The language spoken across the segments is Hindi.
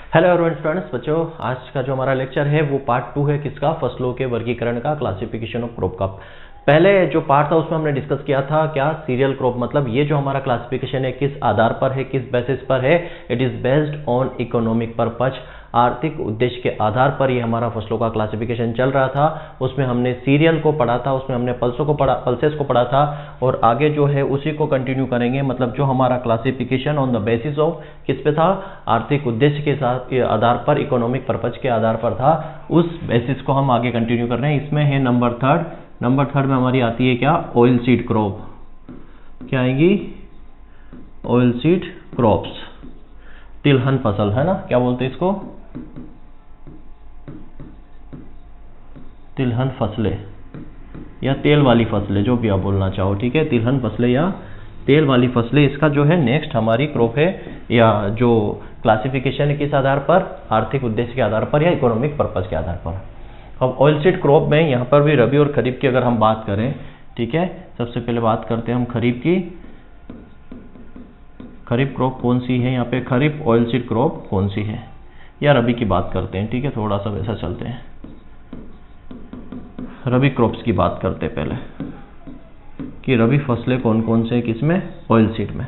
हेलो एवरीवन स्टूडेंट्स, बच्चों आज का जो हमारा लेक्चर है वो पार्ट 2 है किसका, फसलों के वर्गीकरण का, क्लासिफिकेशन ऑफ क्रॉप का। पहले जो पार्ट था उसमें हमने डिस्कस किया था क्या, सीरियल क्रॉप, मतलब ये जो हमारा क्लासिफिकेशन है किस आधार पर है, किस बेसिस पर है, it is based on economic purpose, आर्थिक उद्देश्य के आधार पर ये हमारा फसलों का क्लासिफिकेशन चल रहा था। उसमें हमने सीरियल को पढ़ा था, उसमें हमने पल्सेस को पढ़ा था, और आगे जो है उसी को कंटिन्यू करेंगे। मतलब जो हमारा classification on the basis of किस पे था, आर्थिक उद्देश्य के साथ आधार पर, इकोनॉमिक पर्पज के आधार पर था, उस बेसिस को हम आगे कंटिन्यू कर रहे हैं। इसमें है नंबर थर्ड में हमारी आती है क्या, ऑयल सीड क्रॉप। क्या आएगी, ऑयल सीड क्रॉप्स, तिलहन फसल है ना, क्या बोलते हैं इसको, तिलहन फसलें या तेल वाली फसलें, जो भी आप बोलना चाहो, ठीक है, तिलहन फसलें या तेल वाली फसलें। इसका जो है नेक्स्ट हमारी क्रॉप है, या जो क्लासिफिकेशन है किस आधार पर, आर्थिक उद्देश्य के आधार पर या इकोनॉमिक पर्पज के आधार पर। अब ऑयल सीड क्रॉप में यहाँ पर भी रबी और खरीफ की अगर हम बात करें, ठीक है, सबसे पहले बात करते हैं हम खरीफ की। खरीफ क्रॉप कौन सी है यहाँ पे, खरीफ ऑयल सीड क्रॉप कौन सी है, या रबी की बात करते हैं, ठीक है, थोड़ा सा वैसा चलते हैं, रबी क्रॉप्स की बात करते हैं पहले कि रबी फसलें कौन कौन से हैं किसमें, ऑयल सीड में।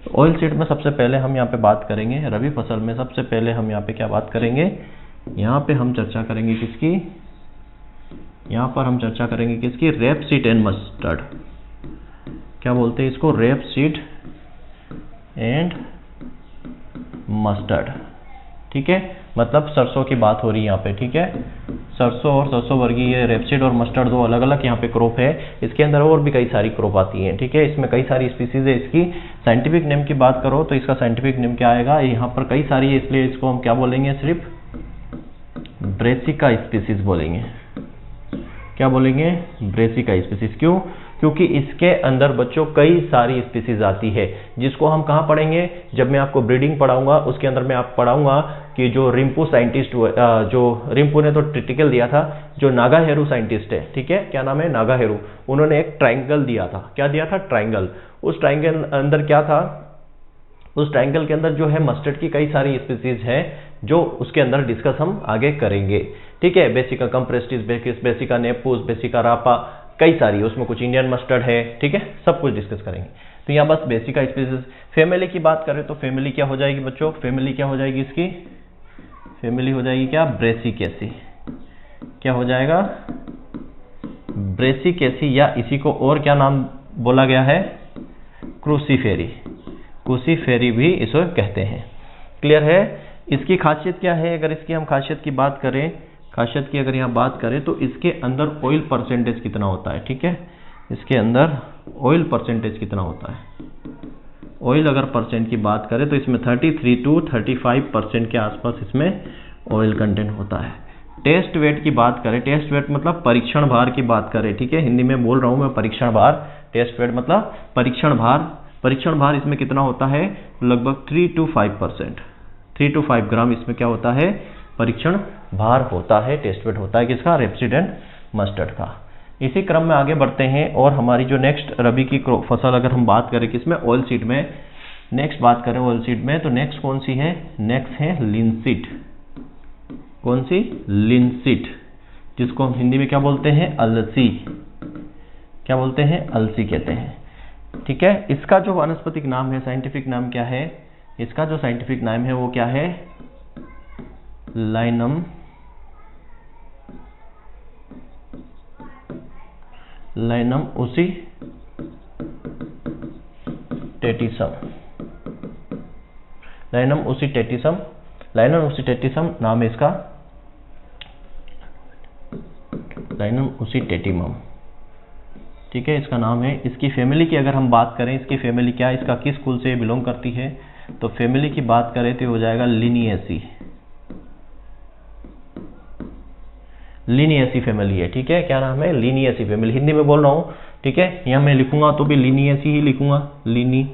तो ऑयल सीड में सबसे पहले हम यहाँ पे बात करेंगे, रबी फसल में सबसे पहले हम यहाँ पे क्या बात करेंगे, यहाँ पे हम चर्चा करेंगे किसकी, यहाँ पर हम चर्चा करेंगे किसकी, रेपसीड एंड मस्टर्ड। क्या बोलते हैं इसको, रेपसीड एंड मस्टर्ड, ठीक है, मतलब सरसों की बात हो रही है यहाँ पे, ठीक है, सरसों और सरसों वर्गीय, रेपसीड और मस्टर्ड दो अलग अलग यहाँ पे क्रॉप है। इसके अंदर और भी कई सारी क्रॉप आती हैं, ठीक है, इसमें कई सारी स्पीसीज है। इसकी साइंटिफिक नेम की बात करो तो इसका साइंटिफिक नेम क्या आएगा, यहाँ पर कई सारी है, इसलिए इसको हम क्या बोलेंगे, सिर्फ ब्रेसिका स्पीसीज बोलेंगे। क्या बोलेंगे, ब्रेसिका स्पीसीज। क्यों, क्योंकि इसके अंदर बच्चों कई सारी स्पीसीज आती है, जिसको हम कहाँ पढ़ेंगे, जब मैं आपको ब्रीडिंग पढ़ाऊंगा उसके अंदर मैं आपको पढ़ाऊंगा कि जो रिम्पू साइंटिस्ट, जो रिम्पू ने तो ट्रिटिकल दिया था, जो नागाहेरू साइंटिस्ट है, ठीक है, क्या नाम है, नागाहेरू, उन्होंने एक ट्राइंगल दिया था। क्या दिया था, ट्राइंगल। उस ट्राइंगल अंदर क्या था, उस ट्राइंगल के अंदर जो है मस्टर्ड की कई सारी स्पीसीज है, जो उसके अंदर डिस्कस हम आगे करेंगे, ठीक है, बेसिका कंप्रेस्टिस, बेसिका नेपूस, बेसिका रापा, कई सारी, उसमें कुछ इंडियन मस्टर्ड है, ठीक है, सब कुछ डिस्कस करेंगे। तो यहाँ बस बेसिका स्पीसीज। फैमिली की बात करें तो फैमिली क्या हो जाएगी बच्चों, फैमिली क्या हो जाएगी इसकी, फैमिली हो जाएगी क्या, ब्रेसिकेसी। क्या हो जाएगा, ब्रेसिकेसी, या इसी को और क्या नाम बोला गया है, क्रूसीफेरी, क्रूसीफेरी भी इसे कहते हैं। क्लियर है। इसकी खासियत क्या है, अगर इसकी हम खासियत की बात करें, खासियत की अगर यहाँ बात करें तो इसके अंदर ऑयल परसेंटेज कितना होता है, ठीक है, इसके अंदर ऑयल परसेंटेज कितना होता है, ऑयल अगर परसेंट की बात करें तो इसमें 33 to 35% के आसपास इसमें ऑयल कंटेंट होता है। टेस्ट वेट की बात करें, टेस्ट वेट मतलब परीक्षण भार की बात करें, ठीक है, हिंदी में बोल रहा हूँ मैं, परीक्षण भार, टेस्ट वेट मतलब परीक्षण भार। परीक्षण भार इसमें कितना होता है, लगभग 3 to 5%, 3 to 5 ग्राम इसमें क्या होता है, परीक्षण भार होता है, टेस्ट वेट होता है किसका, रेपसीड एंड मस्टर्ड का। इसी क्रम में आगे बढ़ते हैं, और हमारी जो नेक्स्ट रबी की फसल अगर हम बात करें किसमें, ऑयल सीड में, नेक्स्ट बात करें ऑयल सीड में, तो नेक्स्ट कौन सी है, नेक्स्ट है लिनसीड। कौन सी, लिनसीड, जिसको हम हिंदी में क्या बोलते हैं, अलसी। क्या बोलते हैं, अलसी कहते हैं, ठीक है। इसका जो वानस्पतिक नाम है, साइंटिफिक नाम क्या है, इसका जो साइंटिफिक नाम है वो क्या है, लाइनम ओसीटेटिसम, लाइनम ओसीटेटिसम, लाइनम ओसीटेटिसम नाम है इसका, लाइनम ओसीटेटिमम, ठीक है, इसका नाम है। इसकी फैमिली की अगर हम बात करें, इसकी फैमिली क्या है, इसका किस कुल से बिलोंग करती है, तो फैमिली की बात करें तो हो जाएगा लिनिएसी, लिनिएसी फैमिली है, ठीक है, क्या नाम है, लिनिएसी फैमिली, हिंदी में बोल रहा हूँ, ठीक है, यहाँ मैं लिखूंगा तो भी लिनिएसी ही लिखूंगा, लिनिएसी,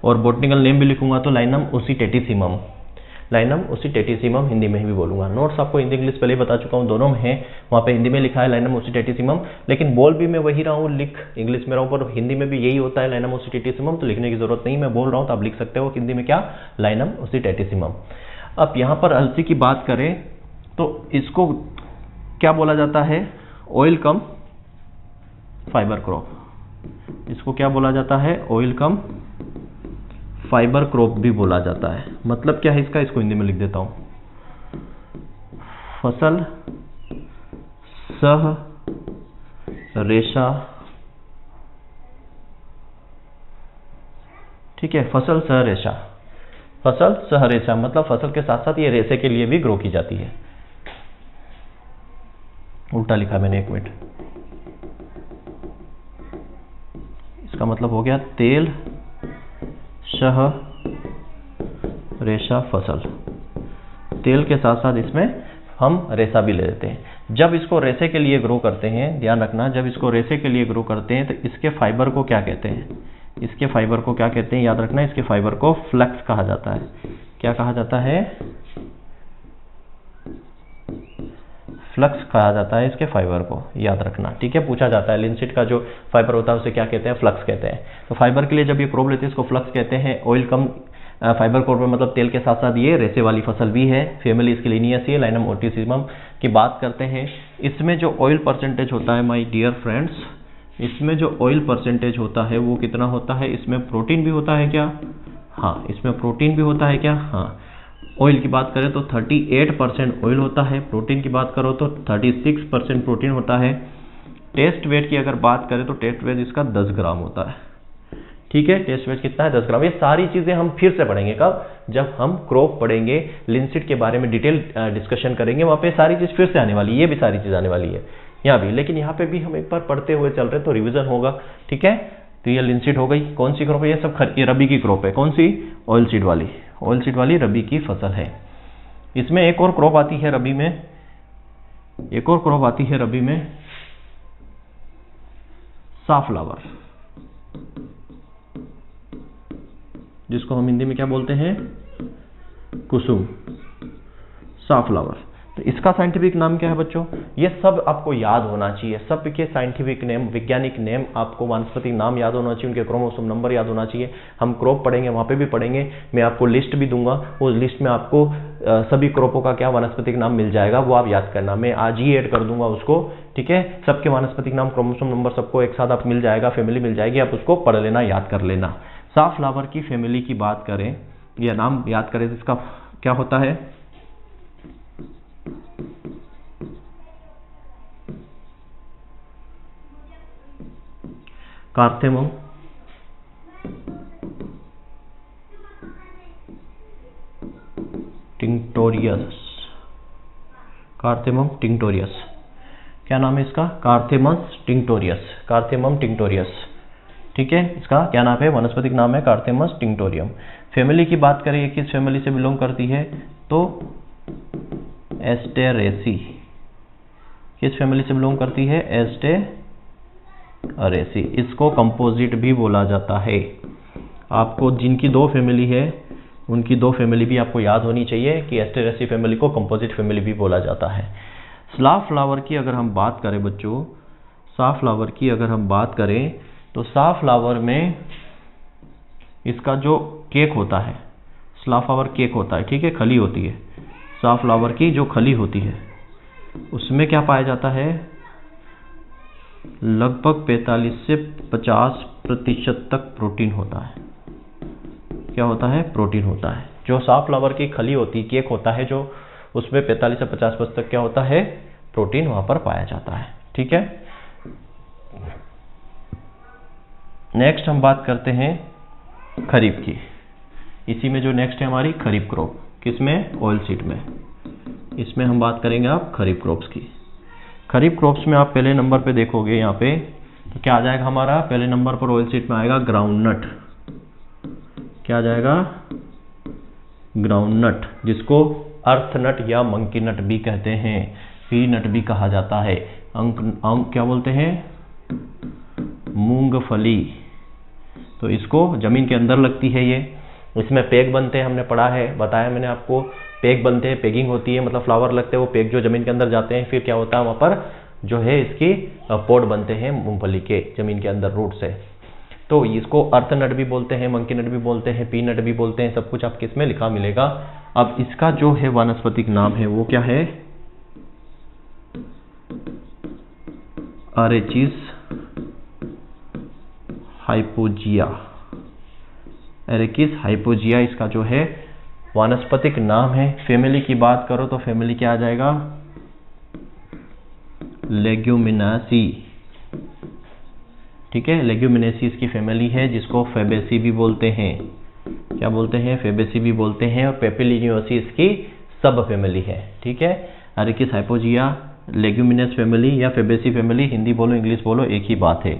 और बॉटनिकल नेम भी लिखूंगा तो लाइनम ओसीटेटिसिमम, लाइनम ओसिटेटिसिमम हिंदी में भी बोलूंगा। नोट्स आपको हिंदी इंग्लिश पहले ही बता चुका हूँ, दोनों में है, वहाँ पे हिंदी में लिखा है लाइनम ओसिटेटिसिमम, लेकिन बोल भी मैं वही रहा हूँ, लिख इंग्लिश में रहा हूँ, पर हिंदी में भी यही होता है लाइनम ओसिटेटिसिमम, तो लिखने की जरूरत नहीं, मैं बोल रहा हूँ तो आप लिख सकते हो हिंदी में क्या, लाइनम ओसिटेटिसिमम। अब यहाँ पर अलसी की बात करें तो इसको क्या बोला जाता है, ऑयल कम फाइबर क्रॉप, इसको क्या बोला जाता है, ऑयल कम फाइबर क्रॉप भी बोला जाता है। मतलब क्या है इसका, इसको हिंदी में लिख देता हूं, फसल सह रेशा, ठीक है, फसल सह रेशा, फसल सह रेशा मतलब फसल के साथ साथ ये रेशे के लिए भी ग्रो की जाती है। उल्टा लिखा मैंने, एक मिनट, इसका मतलब हो गया तेल शह रेशा फसल, तेल के साथ साथ इसमें हम रेशा भी ले लेते हैं। जब इसको रेशे के लिए ग्रो करते हैं, ध्यान रखना, जब इसको रेशे के लिए ग्रो करते हैं तो इसके फाइबर को क्या कहते हैं, इसके फाइबर को क्या कहते हैं, याद रखना, इसके फाइबर को फ्लक्स कहा जाता है। क्या कहा जाता है, फ्लक्स कहा जाता है इसके फाइबर को, याद रखना, ठीक है, पूछा जाता है। लिनसीड का जो फाइबर होता है उसे क्या कहते हैं, फ्लक्स कहते हैं। तो फाइबर के लिए जब ये क्रॉप लेते हैं इसको फ्लक्स कहते हैं। ऑयल कम फाइबर क्रॉप में मतलब तेल के साथ साथ ये रेशे वाली फसल भी है, फैमिली इसकी लिनियस है, लाइनम ओटिसिमम की बात करते हैं। इसमें जो ऑयल परसेंटेज होता है माय डियर फ्रेंड्स, इसमें जो ऑयल परसेंटेज होता है वो कितना होता है, इसमें प्रोटीन भी होता है क्या, हाँ, इसमें प्रोटीन भी होता है क्या, हाँ। ऑयल की बात करें तो 38% ऑयल होता है, प्रोटीन की बात करो तो 36% प्रोटीन होता है। टेस्ट वेट की अगर बात करें तो टेस्ट वेट इसका 10 ग्राम होता है, ठीक है, टेस्ट वेट कितना है, 10 ग्राम। ये सारी चीज़ें हम फिर से पढ़ेंगे, कब, जब हम क्रॉप पढ़ेंगे, लिनसीड के बारे में डिटेल डिस्कशन करेंगे, वहाँ पे सारी चीज़ फिर से आने वाली है, ये भी सारी चीज़ आने वाली है यहाँ भी, लेकिन यहाँ पे भी हम एक बार पढ़ते हुए चल रहे तो रिविजन होगा, ठीक है। तो ये लिनसीड हो गई, कौन सी क्रॉप है, ये सब ये रबी की क्रॉप है, कौन सी, ऑयल सीड वाली, ऑयल सीड वाली रबी की फसल है। इसमें एक और क्रॉप आती है रबी में, एक और क्रॉप आती है रबी में, साफ्लावर, जिसको हम हिंदी में क्या बोलते हैं, कुसुम, साफ्लावर। तो इसका साइंटिफिक नाम क्या है बच्चों, ये सब आपको याद होना चाहिए, सब के साइंटिफिक नेम, वैज्ञानिक नेम, आपको वानस्पतिक नाम याद होना चाहिए, उनके क्रोमोसोम नंबर याद होना चाहिए। हम क्रॉप पढ़ेंगे वहाँ पे भी पढ़ेंगे, मैं आपको लिस्ट भी दूंगा, उस लिस्ट में आपको सभी क्रॉपों का क्या वानस्पतिक नाम मिल जाएगा, वो आप याद करना, मैं आज ही ऐड कर दूंगा उसको, ठीक है। सबके वानस्पतिक नाम, क्रोमोसोम नंबर सबको एक साथ आप मिल जाएगा, फैमिली मिल जाएगी, आप उसको पढ़ लेना, याद कर लेना। साफ्लावर की फैमिली की बात करें या नाम याद करें तो इसका क्या होता है, कार्थेमम टिंक्टोरियस, कार्थेमम टिंक्टोरियस, क्या नाम है इसका, कार्थेमस टिंक्टोरियस, कार्थेमम टिंक्टोरियस, ठीक है, इसका क्या नाम है, वनस्पतिक नाम है कार्थेमस टिंक्टोरियम। फैमिली की बात करें, किस फैमिली से बिलोंग करती है, तो एस्टेरेसी, किस फैमिली से बिलोंग करती है, एस्टेरेसी। इसको कंपोजिट भी बोला जाता है। आपको जिनकी दो फैमिली है उनकी दो फैमिली भी आपको याद होनी चाहिए कि एस्टेरेसी फैमिली को कंपोजिट फैमिली भी बोला जाता है। साफ्लावर की अगर हम बात करें बच्चों, साफ्लावर की अगर हम बात करें तो साफ्लावर में इसका जो केक होता है, साफ्लावर केक होता है, ठीक है, खली होती है, साफ्लावर की जो खली होती है उसमें क्या पाया जाता है, लगभग 45 से 50% तक प्रोटीन होता है। क्या होता है, प्रोटीन होता है। जो साफ्लावर की खली होती है, केक होता है, जो उसमें 45 से 50% तक क्या होता है, प्रोटीन वहां पर पाया जाता है, ठीक है। नेक्स्ट हम बात करते हैं खरीफ की। इसी में जो नेक्स्ट है हमारी खरीफ क्रॉप, किसमें, ऑयल सीड में। इसमें हम बात करेंगे आप खरीफ क्रॉप्स की। खरीफ क्रॉप्स में आप पहले नंबर पे देखोगे यहाँ पे तो क्या आ जाएगा हमारा, पहले नंबर पर ऑयल सीड में आएगा ग्राउंडनट। क्या आ जाएगा, ग्राउंडनट, जिसको अर्थ नट या मंकी नट भी कहते हैं, पीनट भी कहा जाता है। अंक क्या बोलते हैं, मूंगफली। तो इसको जमीन के अंदर लगती है ये, इसमें पेग बनते हैं, हमने पढ़ा है, बताया मैंने आपको, पेग बनते हैं, पेगिंग होती है, मतलब फ्लावर लगते हैं, वो पेग जो जमीन के अंदर जाते हैं, फिर क्या होता है वहाँ पर जो है इसकी पोड बनते हैं मूंगफली के जमीन के अंदर रूट से। तो इसको अर्थ नट भी बोलते हैं, मंकी नट भी बोलते हैं, पी नट भी बोलते हैं, सब कुछ आपके इसमें लिखा मिलेगा। अब इसका जो है वानस्पतिक नाम है वो क्या है, अरेचिस हाइपोजिया। एरेकिस हाइपोजिया इसका जो है वानस्पतिक नाम है। फैमिली की बात करो तो फैमिली क्या आ जाएगा, लेग्यूमिनासी। ठीक है, लेग्यूमिनेसी इसकी फैमिली है, जिसको फेबेसी भी बोलते हैं। क्या बोलते हैं, फेबेसी भी बोलते हैं। और पेपिलिनियोसी इसकी सब फैमिली है। ठीक है, एरेकिस हाइपोजिया, लेग्यूमिनेस फैमिली या फेबेसी फैमिली, हिंदी बोलो इंग्लिश बोलो एक ही बात है।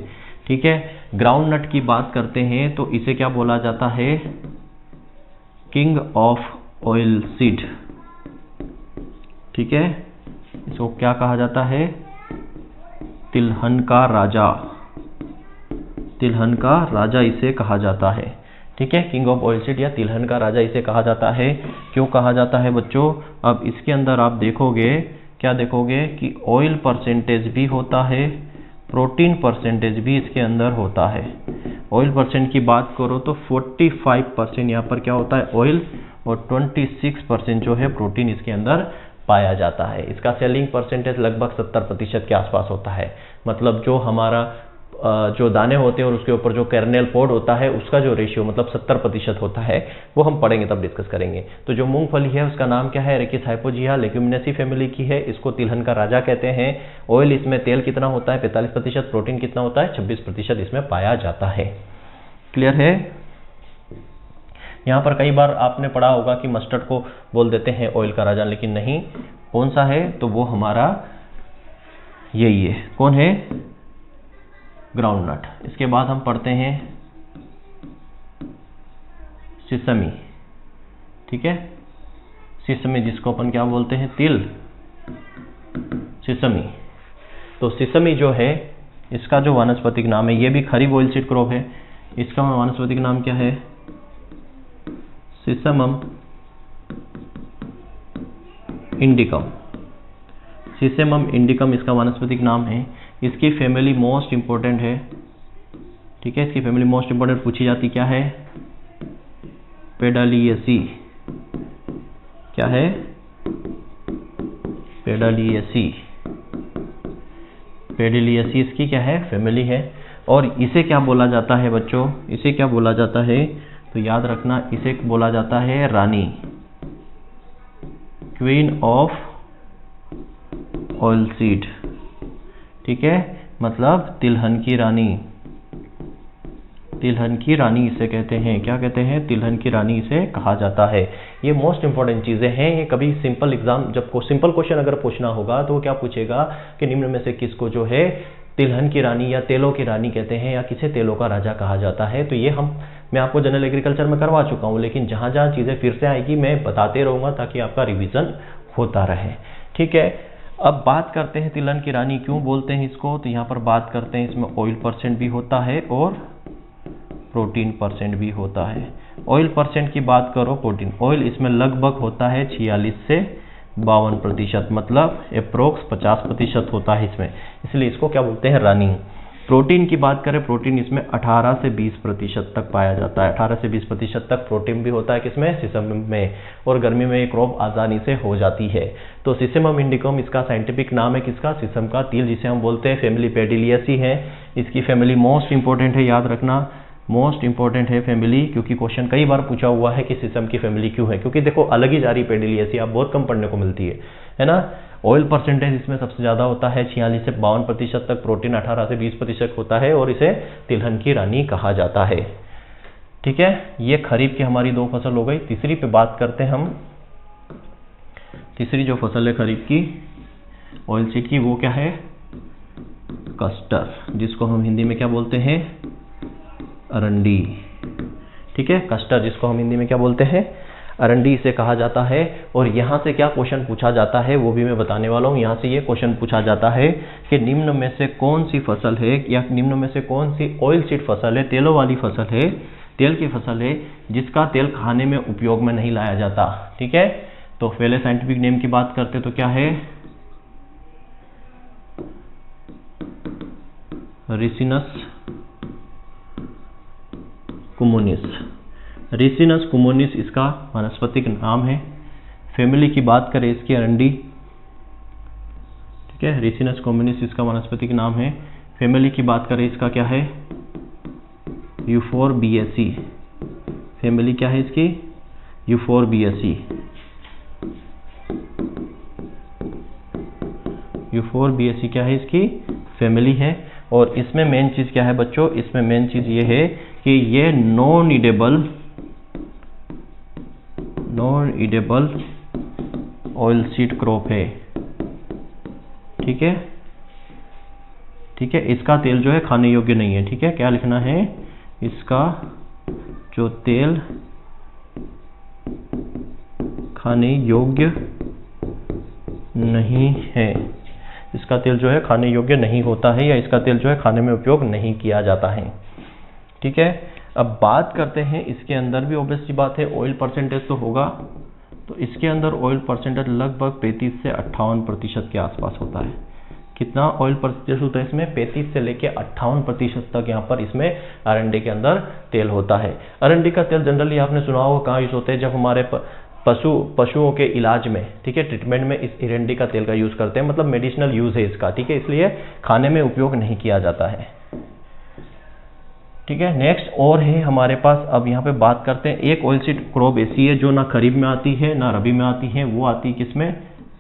ठीक है, ग्राउंड नट की बात करते हैं तो इसे क्या बोला जाता है, किंग ऑफ ऑयल सीड। ठीक है, इसको क्या कहा जाता है, तिलहन का राजा, तिलहन का राजा इसे कहा जाता है। ठीक है, किंग ऑफ ऑयल सीड या तिलहन का राजा इसे कहा जाता है। क्यों कहा जाता है बच्चों, अब इसके अंदर आप देखोगे, क्या देखोगे कि ऑयल परसेंटेज भी होता है, प्रोटीन परसेंटेज भी इसके अंदर होता है। ऑयल परसेंट की बात करो तो 45% यहाँ पर क्या होता है ऑयल, और 26% जो है प्रोटीन इसके अंदर पाया जाता है। इसका सेलिंग परसेंटेज लगभग 70% के आसपास होता है। मतलब जो हमारा जो दाने होते हैं और उसके ऊपर जो कर्नेल पोड होता है उसका जो रेशियो मतलब 70% होता है, वो हम पढ़ेंगे तब डिस्कस करेंगे। तो जो मूंगफली है उसका नाम क्या है, एरेकिस हाइपोजिया, लेग्यूमिनेसी फैमिली की है, इसको तिलहन का राजा कहते हैं। ऑयल इसमें तेल कितना होता है 45%, प्रोटीन कितना होता है 26% इसमें पाया जाता है। क्लियर है। यहाँ पर कई बार आपने पढ़ा होगा कि मस्टर्ड को बोल देते हैं ऑयल का राजा, लेकिन नहीं, कौन सा है तो वो हमारा यही है। कौन है, ग्राउंड नट। इसके बाद हम पढ़ते हैं सिसमी। ठीक है, सिसमी जिसको अपन क्या बोलते हैं, तिल, सिसमी। तो सिसमी जो है इसका जो वानस्पतिक नाम है, ये भी खरीफ ऑयल सीड क्रॉप है, इसका वानस्पतिक नाम क्या है, सिसमम इंडिकम। सिसमम इंडिकम इसका वानस्पतिक नाम है। इसकी फैमिली मोस्ट इंपॉर्टेंट है। ठीक है, इसकी फैमिली मोस्ट इंपॉर्टेंट पूछी जाती क्या है, पेडालिएसी। क्या है, पेडालिएसी। पेडालिएसी इसकी क्या है, फैमिली है। और इसे क्या बोला जाता है बच्चों, इसे क्या बोला जाता है, तो याद रखना इसे बोला जाता है रानी, क्वीन ऑफ ऑयल सीड। ठीक है, मतलब तिलहन की रानी, तिलहन की रानी इसे कहते हैं। क्या कहते हैं, तिलहन की रानी इसे कहा जाता है। ये मोस्ट इंपॉर्टेंट चीजें हैं। ये कभी सिंपल एग्जाम जब सिंपल क्वेश्चन अगर पूछना होगा तो वो क्या पूछेगा कि निम्न में से किसको जो है तिलहन की रानी या तेलों की रानी कहते हैं, या किसे तेलों का राजा कहा जाता है। तो ये मैं आपको जनरल एग्रीकल्चर में करवा चुका हूँ, लेकिन जहाँ जहाँ चीजें फिर से आएगी मैं बताते रहूंगा ताकि आपका रिविजन होता रहे। ठीक है, अब बात करते हैं तिलहन की रानी क्यों बोलते हैं इसको। तो यहाँ पर बात करते हैं, इसमें ऑयल परसेंट भी होता है और प्रोटीन परसेंट भी होता है। ऑयल परसेंट की बात करो, प्रोटीन ऑयल इसमें लगभग होता है 46 से 52%, मतलब अप्रोक्स 50% होता है इसमें, इसलिए इसको क्या बोलते हैं, रानी। प्रोटीन की बात करें, प्रोटीन इसमें 18 से 20% तक पाया जाता है। 18 से 20% तक प्रोटीन भी होता है किसमें, सिसम में। और गर्मी में ये क्रॉप आसानी से हो जाती है। तो सिसमम इंडिकम इसका साइंटिफिक नाम है किसका, सिसम का, तिल जिसे हम बोलते हैं। फैमिली पेडिलिएसी है, इसकी फैमिली मोस्ट इंपॉर्टेंट है, याद रखना मोस्ट इंपॉर्टेंट है फैमिली, क्योंकि क्वेश्चन कई बार पूछा हुआ है कि सिसम की फैमिली क्यों है, क्योंकि देखो अलग ही जा रही पेडिलिएसी, आप बहुत कम पढ़ने को मिलती है ना। ऑयल परसेंटेज इसमें सबसे ज़्यादा होता है 46 से 52% तक, प्रोटीन 18 से 20% होता है, और इसे तिलहन की रानी कहा जाता है। ठीक है, ये खरीफ की हमारी 2 फसल हो गई। तीसरी पे बात करते हैं हम। तीसरी जो फसल है खरीफ की ऑयल सीड की, वो क्या है, कस्टर, जिसको हम हिंदी में क्या बोलते हैं, अरंडी। ठीक है, कस्टर जिसको हम हिंदी में क्या बोलते हैं, अरंडी इसे कहा जाता है। और यहाँ से क्या क्वेश्चन पूछा जाता है वो भी मैं बताने वाला हूँ। यहाँ से ये क्वेश्चन पूछा जाता है कि निम्न में से कौन सी फसल है, या निम्न में से कौन सी ऑयल सीड फसल है, तेलों वाली फसल है, तेल की फसल है जिसका तेल खाने में उपयोग में नहीं लाया जाता। ठीक है, तो पहले साइंटिफिक नेम की बात करते तो क्या है, रिसिनस कुमोनिस। रिसिनस कुमोनिस इसका वानस्पतिक नाम है। फैमिली की बात करें इसकी अरंडी। ठीक है, रिसिनस कुमोनिस इसका वानस्पतिक नाम है। फैमिली की बात करें इसका क्या है, यूफोरबिएसी। फैमिली क्या है इसकी, यूफोरबिएसी। यूफोरबिएसी क्या है इसकी फैमिली है। और इसमें मेन चीज क्या है बच्चों, इसमें मेन चीज ये है कि ये non edible oil seed crop है। ठीक है, ठीक है, इसका तेल जो है खाने योग्य नहीं है। ठीक है, क्या लिखना है, इसका जो तेल खाने योग्य नहीं है, इसका तेल जो है खाने योग्य नहीं होता है, या इसका तेल जो है खाने में उपयोग नहीं किया जाता है। ठीक है, अब बात करते हैं इसके अंदर भी ऑब्वियस सी बात है ऑयल परसेंटेज तो होगा, तो इसके अंदर ऑयल परसेंटेज लगभग 35 से 58% के आसपास होता है। कितना ऑयल परसेंटेज होता है इसमें, 35 से लेके 58% तक यहाँ पर इसमें अरंडी के अंदर तेल होता है। अरंडी का तेल जनरली आपने सुना होगा कहाँ यूज होते हैं, जब हमारे पशुओं के इलाज में, ठीक है, ट्रीटमेंट में इस अरंडी का तेल का यूज करते हैं, मतलब मेडिसिनल यूज है इसका। ठीक है, इसलिए खाने में उपयोग नहीं किया जाता है। ठीक है, नेक्स्ट और है हमारे पास, अब यहाँ पे बात करते हैं, एक ऑयल सीड क्रॉप ऐसी है जो ना खरीफ में आती है ना रबी में आती है, वो आती है किसमें,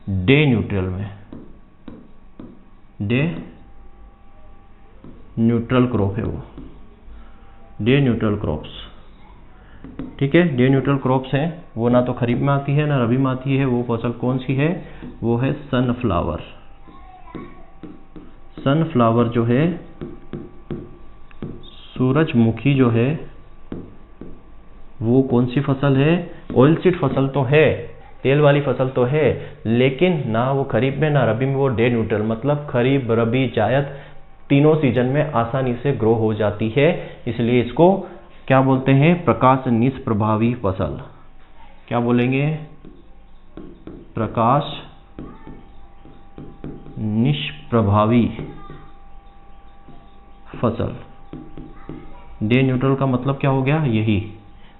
डे न्यूट्रल में। डे न्यूट्रल क्रॉप है वो, डे न्यूट्रल क्रॉप्स। ठीक है, डे न्यूट्रल क्रॉप्स हैं, वो ना तो खरीफ में आती है ना रबी में आती है। वो फसल कौन सी है, वो है सनफ्लावर। सनफ्लावर जो है, सूरजमुखी जो है, वो कौन सी फसल है, ऑयल सीड फसल तो है, तेल वाली फसल तो है, लेकिन ना वो खरीफ में ना रबी में, वो डे न्यूट्रल, मतलब खरीफ रबी जायद तीनों सीजन में आसानी से ग्रो हो जाती है। इसलिए इसको क्या बोलते हैं, प्रकाश निष्प्रभावी फसल। क्या बोलेंगे, प्रकाश निष्प्रभावी फसल। डे न्यूट्रल का मतलब क्या हो गया, यही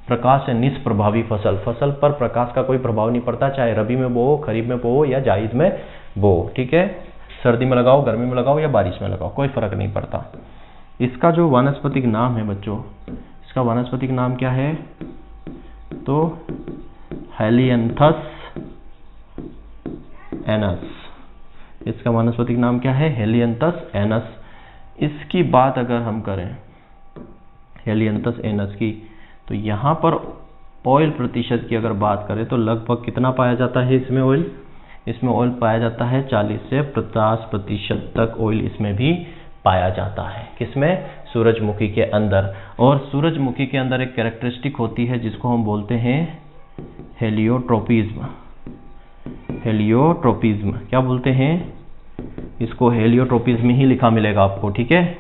प्रकाश निष्प्रभावी फसल। फसल पर प्रकाश का कोई प्रभाव नहीं पड़ता, चाहे रबी में बो, खरीफ में बो या जायद में बो। ठीक है, सर्दी में लगाओ, गर्मी में लगाओ या बारिश में लगाओ, कोई फर्क नहीं पड़ता। इसका जो वानस्पतिक नाम है बच्चों, इसका वानस्पतिक नाम क्या है, तो हेलियंथस एनस। इसका वानस्पतिक नाम क्या है, हेलियंथस एनस। इसकी बात अगर हम करें हेलियंथस एनस की, तो यहाँ पर ऑयल प्रतिशत की अगर बात करें तो लगभग कितना पाया जाता है इसमें ऑयल, इसमें ऑयल पाया जाता है 40 से 50% तक ऑयल इसमें भी पाया जाता है। किसमें, सूरजमुखी के अंदर। और सूरजमुखी के अंदर एक कैरेक्टरिस्टिक होती है जिसको हम बोलते हैं हेलियोट्रोपिज्म। हेलियोट्रोपिज्म क्या बोलते हैं, इसको हेलियोट्रोपिज्म ही लिखा मिलेगा आपको। ठीक है,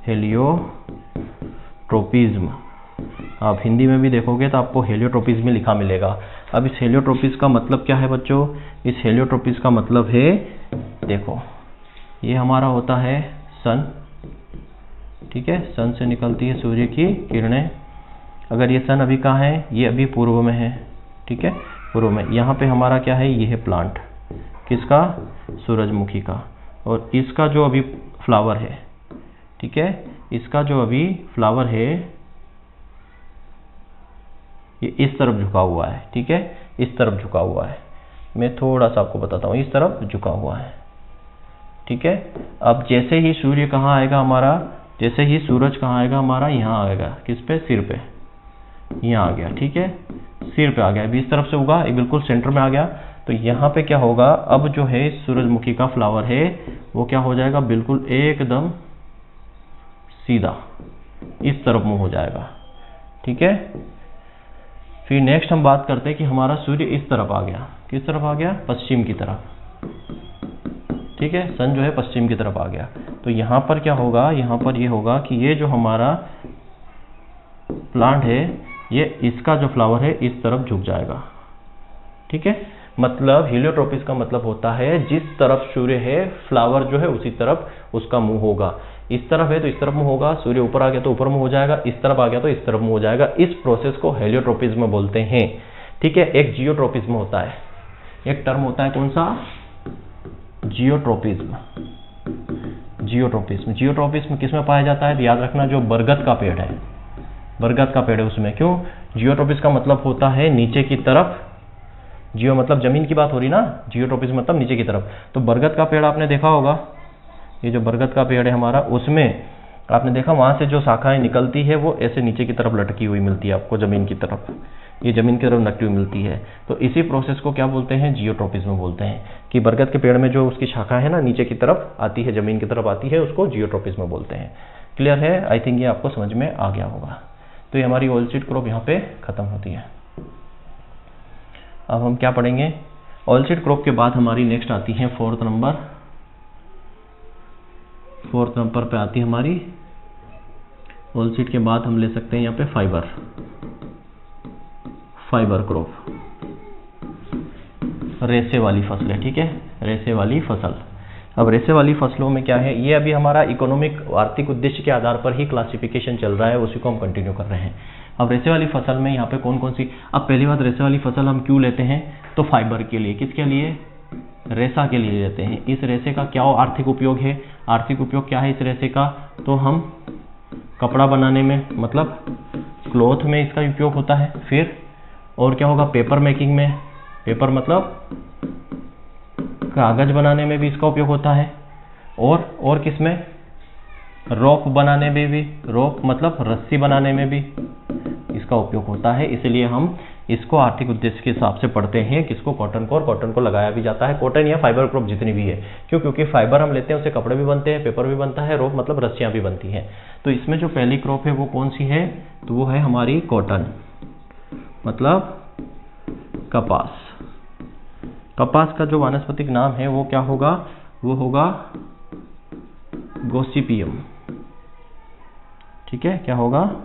हेलियोट्रोपिज्म आप हिंदी में भी देखोगे तो आपको हेलियोट्रोपिज्म में लिखा मिलेगा। अब इस हेलियोट्रोपिज्म का मतलब क्या है बच्चों, इस हेलियोट्रोपिज्म का मतलब है, देखो ये हमारा होता है सन। ठीक है, सन से निकलती है सूर्य की किरणें। अगर ये सन अभी कहाँ है, ये अभी पूर्व में है। ठीक है, पूर्व में। यहाँ पे हमारा क्या है, ये है प्लांट, किसका, सूरजमुखी का। और इसका जो अभी फ्लावर है, ठीक है, इसका जो अभी फ्लावर है ये इस तरफ झुका हुआ है। ठीक है, इस तरफ झुका हुआ है। मैं थोड़ा सा आपको बताता हूँ, इस तरफ झुका हुआ है। ठीक है, अब जैसे ही सूर्य कहाँ आएगा हमारा, जैसे ही सूरज कहाँ आएगा हमारा, यहाँ आएगा, किस पे, सिर पे, यहाँ आ गया। ठीक है, सिर पे आ गया, अभी इस तरफ से होगा, ये बिल्कुल सेंटर में आ गया। तो यहाँ पे क्या होगा, अब जो है सूरजमुखी का फ्लावर है वो क्या हो जाएगा, बिल्कुल एकदम सीधा इस तरफ मुंह हो जाएगा। ठीक है, फिर नेक्स्ट हम बात करते हैं कि हमारा सूर्य इस तरफ आ गया, किस तरफ आ गया, पश्चिम की तरफ। ठीक है, सन जो है पश्चिम की तरफ आ गया। तो यहाँ पर क्या होगा, यहाँ पर ये होगा कि ये जो हमारा प्लांट है ये, इसका जो फ्लावर है इस तरफ झुक जाएगा, ठीक है। मतलब हेलियोट्रोपिस का मतलब होता है जिस तरफ सूर्य है फ्लावर जो है उसी तरफ उसका मुंह होगा। इस तरफ है तो इस तरफ मुंह होगा, सूर्य ऊपर आ गया तो ऊपर मुंह हो जाएगा, इस तरफ आ गया तो इस तरफ मुंह हो जाएगा। इस प्रोसेस को हेलियोट्रोपिज्म बोलते हैं, ठीक है। एक जियोट्रोपिज्म होता है, एक टर्म होता है कौन सा, जियोट्रोपिज्म। जियोट्रोपिज्म, जियोट्रोपिज्म किस में पाया जाता है, तो याद रखना जो बरगद का पेड़ है, बरगद का पेड़ है उसमें। क्यों, जियोट्रोपिस का मतलब होता है नीचे की तरफ, जियो मतलब जमीन की बात हो रही ना, जियोट्रोपिस मतलब नीचे की तरफ। तो बरगद का पेड़ आपने देखा होगा, ये जो बरगद का पेड़ है हमारा, उसमें आपने देखा वहां से जो शाखाएं निकलती है वो ऐसे नीचे की तरफ लटकी हुई मिलती है आपको, जमीन की तरफ, ये जमीन की तरफ लटकी हुई मिलती है। तो इसी प्रोसेस को क्या बोलते हैं, जियोट्रोपिज्म बोलते हैं, कि बरगद के पेड़ में जो उसकी शाखा है ना नीचे की तरफ आती है, जमीन की तरफ आती है, उसको जियोट्रोपिज्म बोलते हैं। क्लियर है, आई थिंक ये आपको समझ में आ गया होगा। तो ये हमारी ऑयल सीड क्रॉप यहाँ पे खत्म होती है। अब हम क्या पढ़ेंगे, ऑयल सीड क्रॉप के बाद हमारी नेक्स्ट आती है फोर्थ नंबर पे आती है हमारी ऑयल सीड के बाद हम ले सकते हैं यहाँ पे फाइबर क्रॉप, रेसे वाली फसल है, ठीक है, रेसे वाली फसल। अब रेसे वाली फसलों में क्या है, ये अभी हमारा इकोनॉमिक आर्थिक उद्देश्य के आधार पर ही क्लासिफिकेशन चल रहा है, उसी को हम कंटिन्यू कर रहे हैं। अब रेसे वाली फसल में यहाँ पे कौन कौन सी, अब पहली बात रेसे वाली फसल हम क्यों लेते हैं, तो फाइबर के लिए, किसके लिए, रेशा के लिए लेते हैं। इस रेसे का क्या आर्थिक उपयोग है, आर्थिक उपयोग क्या है इस रेसे का, तो हम कपड़ा बनाने में, मतलब क्लॉथ में इसका उपयोग होता है। फिर और क्या होगा, पेपर मेकिंग में, पेपर मतलब कागज बनाने में भी इसका उपयोग होता है। और किस में, रोप बनाने में भी, रोप मतलब रस्सी बनाने में भी इसका उपयोग होता है। इसलिए हम इसको आर्थिक उद्देश्य के हिसाब से पढ़ते हैं, किसको, कॉटन को, और कॉटन को लगाया भी जाता है, कॉटन या फाइबर क्रॉप जितनी भी है। क्यों, क्योंकि फाइबर हम लेते हैं उससे कपड़े भी बनते हैं, पेपर भी बनता है, रोप मतलब रस्सियां भी बनती हैं। तो इसमें जो पहली क्रॉप है वो कौन सी है, तो वो है हमारी कॉटन, मतलब कपास। कपास का जो वानस्पतिक नाम है वो क्या होगा, वो होगा गोसिपियम, ठीक है, क्या होगा,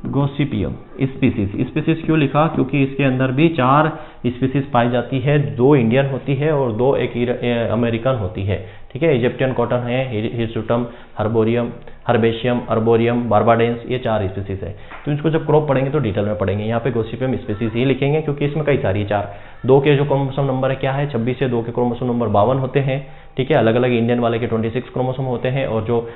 गोसिपियम स्पीसीज क्यों लिखा, क्योंकि इसके अंदर भी 4 स्पीसीज पाई जाती है, 2 इंडियन होती है और 2 एक अमेरिकन होती है, ठीक है। इजिप्टियन कॉटन है, हिरसुटम, हर्बेशियम, अर्बोरियम, बारबाडेंस, ये 4 स्पीसीज है। तो इसको जब क्रॉप पढ़ेंगे तो डिटेल में पढ़ेंगे। यहाँ पे गोसिपियम स्पीसीज ही लिखेंगे क्योंकि इसमें कई सारी 4, 2 के जो क्रोमोसोम नंबर है क्या है 26 है, 2 के क्रोमोसोम नंबर 52 होते हैं, ठीक है। अलग अलग इंडियन वाले के 26 क्रोमोसोम होते हैं, और जो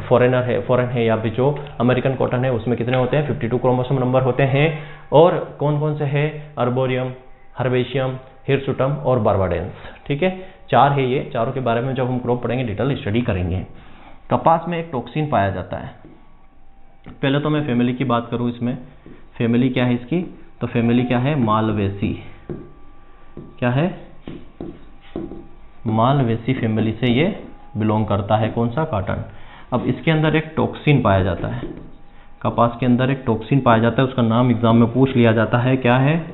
फॉरेन है या फिर जो अमेरिकन कॉटन है उसमें कितने होते हैं, 52 क्रोमोसोम नंबर होते हैं। और कौन कौन से है, अर्बोरियम, हर्बेशियम, हिरसुटम और बारबाडेंस, ठीक है, 4 है ये। चारों के बारे में जब हम क्रॉप पढ़ेंगे डिटेल स्टडी करेंगे। कपास में एक टॉक्सिन पाया जाता है। पहले तो मैं फैमिली की बात करूं, इसमें फैमिली क्या है इसकी, तो फैमिली क्या है, मालवेसी, क्या है, मालवेसी फैमिली से ये बिलोंग करता है, कौन सा, कॉटन। अब इसके अंदर एक टॉक्सिन पाया जाता है, कपास के अंदर एक टॉक्सिन पाया जाता है, उसका नाम एग्जाम में पूछ लिया जाता है, क्या है,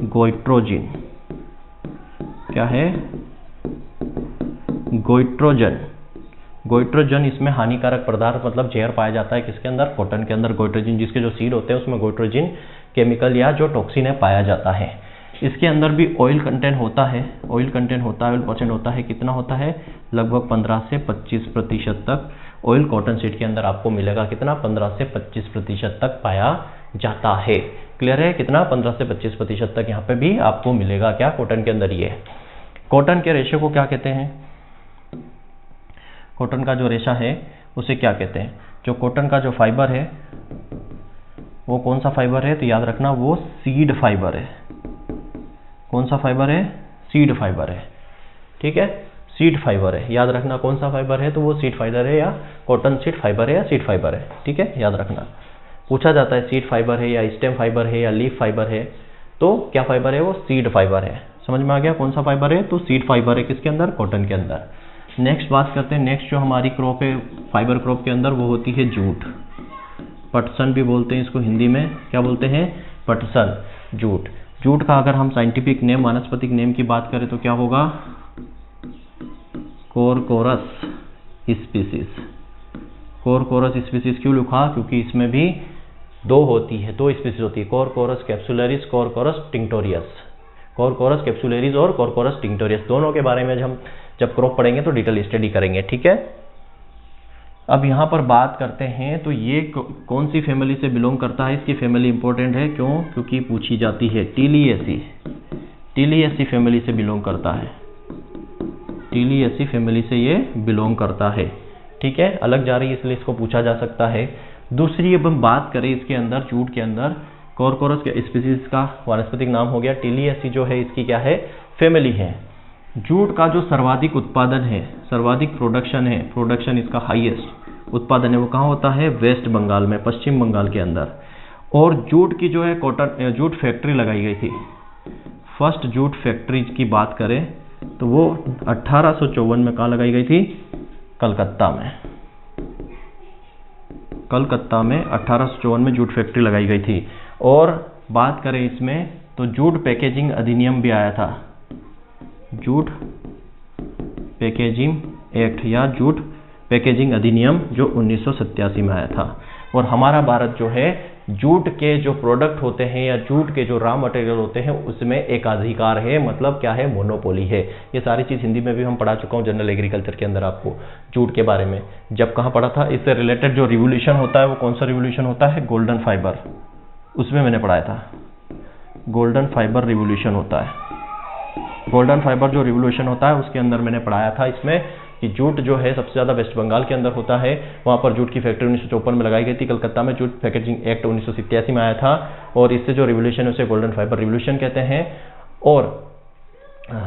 गोइट्रोजिन, क्या है, गोइट्रोजन। गोइट्रोजन इसमें हानिकारक पदार्थ मतलब जहर पाया जाता है, किसके अंदर, कॉटन के अंदर। गोइट्रोजिन जिसके जो सीड होते हैं उसमें गोइट्रोजिन केमिकल या जो टॉक्सिन है पाया जाता है। इसके अंदर भी ऑयल कंटेंट होता है, ऑयल परसेंट होता है, कितना होता है, लगभग 15 से 25% तक ऑयल कॉटन सीड के अंदर आपको मिलेगा, कितना, 15 से 25% तक पाया जाता है। क्लियर है, कितना, 15 से 25% तक यहाँ पे भी आपको मिलेगा, क्या, कॉटन के अंदर ये है। कॉटन के रेशे को क्या कहते हैं, कॉटन का जो रेशा है उसे क्या कहते हैं, जो कॉटन का जो फाइबर है वो कौन सा फाइबर है, तो याद रखना वो सीड फाइबर है। कौन सा फाइबर है, सीड फाइबर है, ठीक है, सीड फाइबर है, याद रखना कौन सा फाइबर है, तो वो सीड फाइबर है, या कॉटन सीड फाइबर है, या सीड फाइबर है, ठीक है, याद रखना। पूछा जाता है सीड फाइबर है या स्टेम फाइबर है या लीफ फाइबर है, तो क्या फाइबर है, वो सीड फाइबर है। समझ में आ गया कौन सा फाइबर है, तो सीड फाइबर है, किसके अंदर, कॉटन के अंदर। नेक्स्ट बात करते हैं, नेक्स्ट जो हमारी क्रॉप है फाइबर क्रॉप के अंदर वो होती है जूट, पटसन भी बोलते हैं इसको, हिंदी में क्या बोलते हैं, पटसन, जूट। जूट का अगर हम साइंटिफिक नेम, वानस्पतिक नेम की बात करें तो क्या होगा, कोरकोरस स्पीसीज, कोरकोरस स्पीसीज क्यों लिखा, क्योंकि इसमें भी दो स्पीसीज होती है, corchorus capsularis, corchorus tinctorius. Corchorus capsularis और कोरकोरस टिंक्टोरियस दोनों के बारे में हम जब क्रॉप पढ़ेंगे तो डिटेल स्टडी करेंगे, ठीक है। अब यहाँ पर बात करते हैं तो ये कौन सी फैमिली से बिलोंग करता है, इसकी फैमिली इंपॉर्टेंट है, क्यों, क्योंकि पूछी जाती है। टीलिएसी फैमिली से बिलोंग करता है, टीलिएसी फैमिली से ये बिलोंग करता है, ठीक है। अलग जा रही है इसलिए इसको पूछा जा सकता है। दूसरी अब हम बात करें इसके अंदर, जूट के अंदर कोरकोरस के स्पीसीज का वानस्पतिक नाम हो गया, टीलिएसी जो है इसकी क्या है, फैमिली है। जूट का जो सर्वाधिक उत्पादन है, सर्वाधिक प्रोडक्शन है, प्रोडक्शन इसका हाईएस्ट उत्पादन है, वो कहाँ होता है, वेस्ट बंगाल में, पश्चिम बंगाल के अंदर। और जूट की जो है जूट फैक्ट्री लगाई गई थी, फर्स्ट जूट फैक्ट्री की बात करें तो वो 1854 में कहाँ लगाई गई थी, कलकत्ता में। कलकत्ता में 1854 में जूट फैक्ट्री लगाई गई थी। और बात करें इसमें तो जूट पैकेजिंग अधिनियम भी आया था, जूट पैकेजिंग एक्ट या जूट पैकेजिंग अधिनियम जो 1987 में आया था। और हमारा भारत जो है जूट के जो प्रोडक्ट होते हैं या जूट के जो रॉ मटेरियल होते हैं उसमें एक अधिकार है, मतलब क्या है, मोनोपोली है। ये सारी चीज़ हिंदी में भी हम पढ़ा चुका हूँ जनरल एग्रीकल्चर के अंदर आपको जूट के बारे में। जब कहाँ पढ़ा था, इससे रिलेटेड जो रिवोल्यूशन होता है वो कौन सा रिवोल्यूशन होता है, गोल्डन फाइबर, उसमें मैंने पढ़ाया था, गोल्डन फाइबर रिवोल्यूशन होता है। गोल्डन फाइबर जो रिवोल्यूशन होता है उसके अंदर मैंने पढ़ाया था इसमें कि जूट जो है सबसे ज़्यादा वेस्ट बंगाल के अंदर होता है, वहाँ पर जूट की फैक्ट्री 1954 में लगाई गई थी। कलकत्ता में जूट पैकेजिंग एक्ट 1987 में आया था और इससे जो रिवोल्यूशन है उसे गोल्डन फाइबर रिवोल्यूशन कहते हैं। और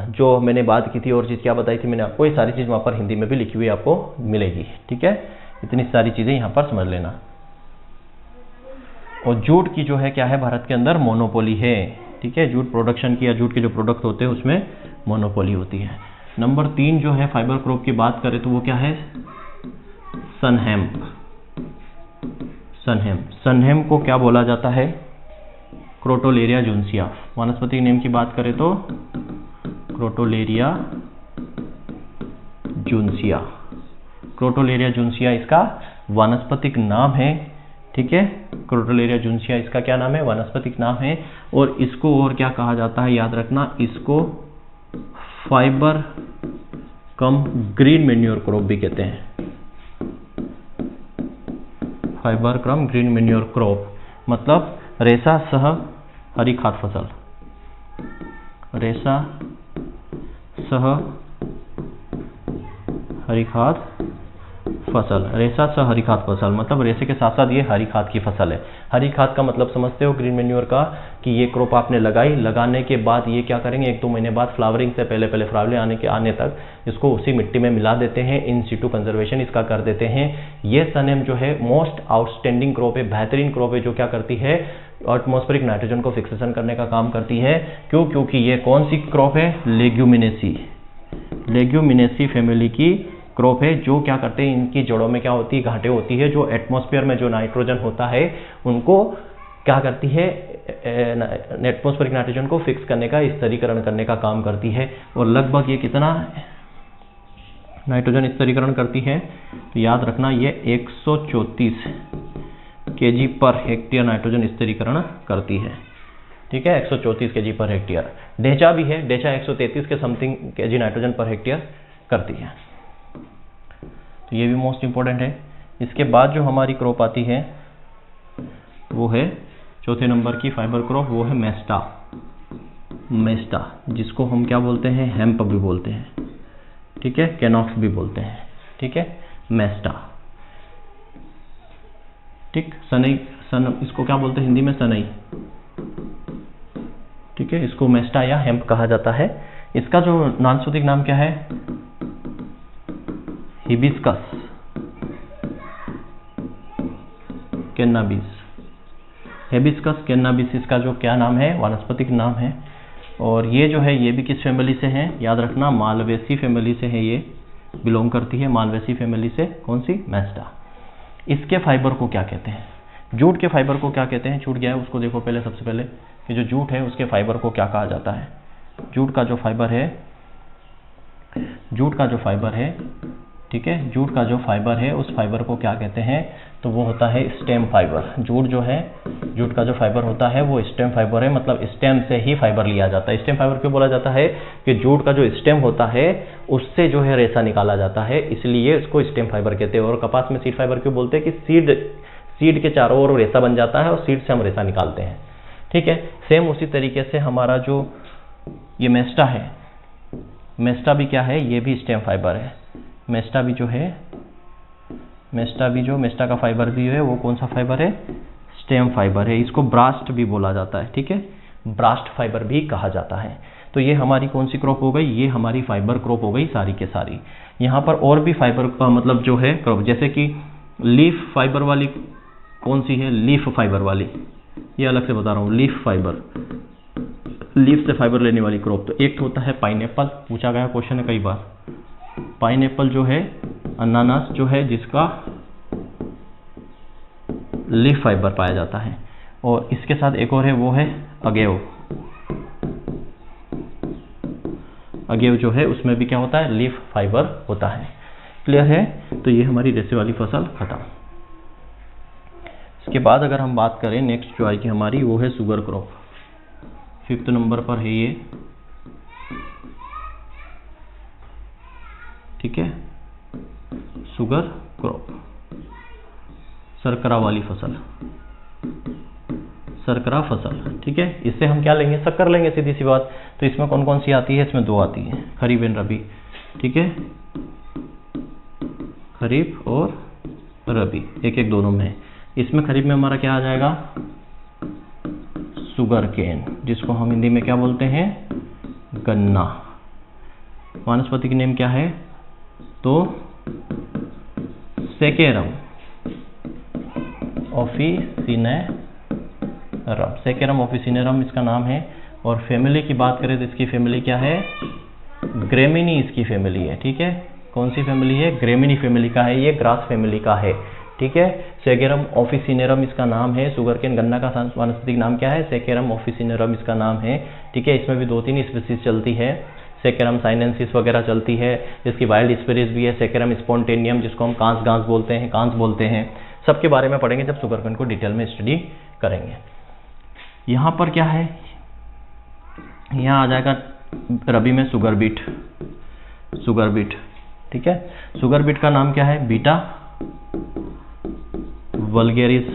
जो मैंने बात की थी और चीज़ क्या बताई थी मैंने आपको, ये सारी चीज़ वहाँ पर हिंदी में भी लिखी हुई आपको मिलेगी, ठीक है। इतनी सारी चीज़ें यहाँ पर समझ लेना। और जूट की जो है क्या है, भारत के अंदर मोनोपोली है, ठीक है। जूट प्रोडक्शन की या जूट के जो प्रोडक्ट होते हैं उसमें मोनोपोली होती है। नंबर 3 जो है फाइबर क्रॉप की बात करें तो वो क्या है, सनहेम्प। सनहेम्प को क्या बोला जाता है, क्रोटोलेरिया जूनसिया। वानस्पतिक नेम की बात करें तो क्रोटोलेरिया जूनसिया। क्रोटोलेरिया जूनसिया इसका वानस्पतिक नाम है, ठीक है। क्रोटोलेरिया जूनसिया इसका क्या नाम है, वानस्पतिक नाम है। और इसको और क्या कहा जाता है, याद रखना, इसको फाइबर कम ग्रीन मैन्योर क्रॉप भी कहते हैं। फाइबर कम ग्रीन मैन्योर क्रॉप मतलब रेशा सह हरी खाद फसल, रेशा सह हरी खाद फसल। रेशा सह हरी खाद फसल मतलब रेशे के साथ साथ ये हरी खाद की फसल है। हरी खाद का मतलब समझते हो ग्रीन मैन्योर का, कि ये क्रॉप आपने लगाई, लगाने के बाद ये क्या करेंगे, 1-2 महीने बाद फ्लावरिंग से पहले फ्लावरिंग आने तक इसको उसी मिट्टी में मिला देते हैं, इन सिटू कंजर्वेशन इसका कर देते हैं। ये सनेम जो है मोस्ट आउटस्टैंडिंग क्रॉप है, बेहतरीन क्रॉप है, जो क्या करती है, एटमॉस्फेरिक नाइट्रोजन को फिक्सेशन करने का काम करती है। क्यों, क्योंकि ये कौन सी क्रॉप है, लेग्यूमिनेसी फैमिली की क्रॉप है, जो क्या करते हैं, इनकी जड़ों में क्या होती है, घाटे होती है, जो एटमॉस्फेयर में जो नाइट्रोजन होता है उनको क्या करती है, एटमॉस्फेरिक नाइट्रोजन को फिक्स करने का, स्थिरीकरण करने का काम करती है। और लगभग ये कितना नाइट्रोजन स्थिरीकरण करती है, तो याद रखना ये 134 kg पर हेक्टेयर नाइट्रोजन स्थिरीकरण करती है, ठीक है। 134 kg पर हेक्टेयर। ढेंचा भी है, ढेंचा 133 के something kg nitrogen per hectare करती है, तो ये भी मोस्ट इंपॉर्टेंट है। इसके बाद जो हमारी क्रॉप आती है वो है चौथे नंबर की फाइबर क्रॉप, वो है मेस्टा, जिसको हम क्या बोलते हैं, हेम्प भी बोलते हैं, ठीक है, कैनॉक्स भी बोलते हैं, ठीक है, मेस्टा, ठीक। सनई, इसको क्या बोलते हैं हिंदी में, सनई, ठीक है। इसको मेस्टा या हेम्प कहा जाता है। इसका जो वानस्पतिक नाम क्या है, हिबिस्कस कैन्नाबिस। हिबिस्कस कैन्नाबिस इसका जो क्या नाम है, वानस्पतिक नाम है। और ये जो है ये भी किस फैमिली से है, याद रखना, मालवेसी फैमिली से है, ये बिलोंग करती है मालवेसी फैमिली से। कौन सी, मेस्टा। इसके फाइबर को क्या कहते हैं, जूट के फाइबर को क्या कहते हैं, छूट गया है उसको देखो पहले, सबसे पहले कि जो जूट है उसके फाइबर को क्या कहा जाता है। जूट का जो फाइबर है ठीक है, जूट का जो फाइबर है उस फाइबर को क्या कहते हैं, तो वो होता है स्टेम फाइबर। जूट जो है, जूट का जो फाइबर होता है वो स्टेम फाइबर है, मतलब स्टेम से ही फाइबर लिया जाता है। स्टेम फाइबर क्यों बोला जाता है कि जूट का जो स्टेम होता है उससे जो है रेशा निकाला जाता है, इसलिए उसको स्टेम फाइबर कहते हैं। और कपास में सीड फाइबर क्यों बोलते हैं कि सीड के चारों ओर रेशा बन जाता है और सीड से हम रेशा निकालते हैं। ठीक है, सेम उसी तरीके से हमारा जो ये मेस्टा है, मेस्टा भी क्या है, ये भी स्टेम फाइबर है। मेस्टा भी जो है, मेस्टा का फाइबर भी है, वो कौन सा फाइबर है, स्टेम फाइबर है। इसको ब्रास्ट भी बोला जाता है। ठीक है, ब्रास्ट फाइबर भी कहा जाता है। तो ये हमारी कौन सी क्रॉप हो गई, ये हमारी फाइबर क्रॉप हो गई सारी के सारी। यहाँ पर और भी फाइबर का मतलब जो है क्रॉप, जैसे कि लीफ फाइबर वाली कौन सी है, लीफ फाइबर वाली, ये अलग से बता रहा हूँ, लीफ फाइबर, लीफ से फाइबर लेने वाली क्रॉप। तो एक होता है पाइनएप्पल, पूछा गया क्वेश्चन है कई बार। पाइनएप्पल जो है, अनानास जो है जिसका लीफ फाइबर पाया जाता है। और इसके साथ एक और है, वो है अगेव। अगेव जो है उसमें भी क्या होता है, लीफ फाइबर होता है। क्लियर है, तो ये हमारी रेशे वाली फसल खत्म। इसके बाद अगर हम बात करें नेक्स्ट जो आएगी हमारी, वो है शुगर क्रॉप। 5th नंबर पर है ये। ठीक है, शुगर क्रॉप, शर्करा वाली फसल, शर्करा फसल। ठीक है, इससे हम क्या लेंगे, शक्कर लेंगे, सीधी सी बात। तो इसमें कौन कौन सी आती है, इसमें 2 आती है, खरीफ एंड रबी। ठीक है, खरीफ और रबी, एक एक दोनों में। इसमें खरीफ में हमारा क्या आ जाएगा, शुगर केन, जिसको हम हिंदी में क्या बोलते हैं, गन्ना। वानस्पतिक नेम क्या है, तो सेकेरम ऑफिसिनेरम, सेकेरम ऑफिसिनेरम इसका नाम है। और फैमिली की बात करें तो इसकी फैमिली क्या है, ग्रेमिनी इसकी फैमिली है। ठीक है, कौन सी फैमिली है, ग्रेमिनी फैमिली का है, ये ग्रास फैमिली का है। ठीक है, सेकेरम ऑफिसिनेरम इसका नाम है। शुगर केन गन्ना का वानस्पतिक नाम क्या है, सेकेरम ऑफिसिनेरम इसका नाम है। ठीक है, इसमें भी 2-3 स्पीसीज चलती है, सेकेरम साइनेंसिस वगैरह चलती है, जिसकी वाइल्ड स्पीसीज भी है, सेकेरम स्पॉन्टेनियम जिसको हम कांस बोलते हैं, कांस बोलते हैं। सबके बारे में पढ़ेंगे जब शुगर केन को डिटेल में स्टडी करेंगे। यहाँ पर क्या है, यहाँ आ जाएगा रबी में शुगर बीट, शुगर बीट। ठीक है, शुगर बीट का नाम क्या है, बीटा वल्गेरिस।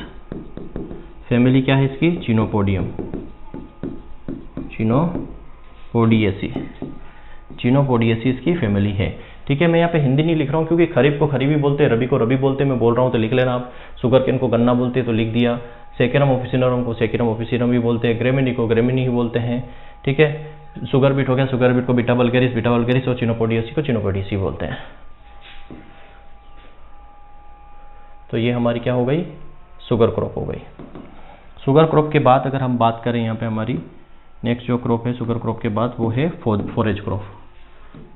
फैमिली क्या है इसकी, चिनोपोडियम, चिनोपोडियेसी, चिनोपोडियेसी इसकी फैमिली है। ठीक है, मैं यहाँ पे हिंदी नहीं लिख रहा हूँ क्योंकि खरीफ को खरीफ भी बोलते हैं, रबी को रबी बोलते हैं, मैं बोल रहा हूँ तो लिख लेना आप। शुगर केन को गन्ना बोलते हैं तो लिख दिया, सेकेरम ऑफिसिनेरम को सेकेरम ऑफिसिनेरम भी बोलते हैं, ग्रेमिनी को ग्रेमिनी ही बोलते हैं। ठीक है, शुगर बीट हो गया, शुगर बीट को बीटा वल्गेरिस और चिनोपोडियेसी को चिनोपोडियेसी बोलते हैं। तो ये हमारी क्या हो गई, शुगर क्रॉप हो गई। शुगर क्रॉप के बाद अगर हम बात करें यहाँ पे हमारी नेक्स्ट जो क्रॉप है शुगर क्रॉप के बाद, वो है फॉरेज क्रॉप।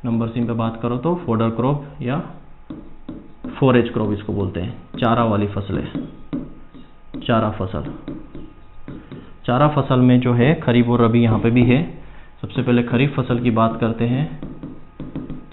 नंबर 3 पे बात करो तो फोडर क्रॉप या फॉरेज क्रॉप इसको बोलते हैं, चारा वाली फसलें, चारा फसल। चारा फसल में जो है खरीफ और रबी यहाँ पे भी है। सबसे पहले खरीफ फसल की बात करते हैं।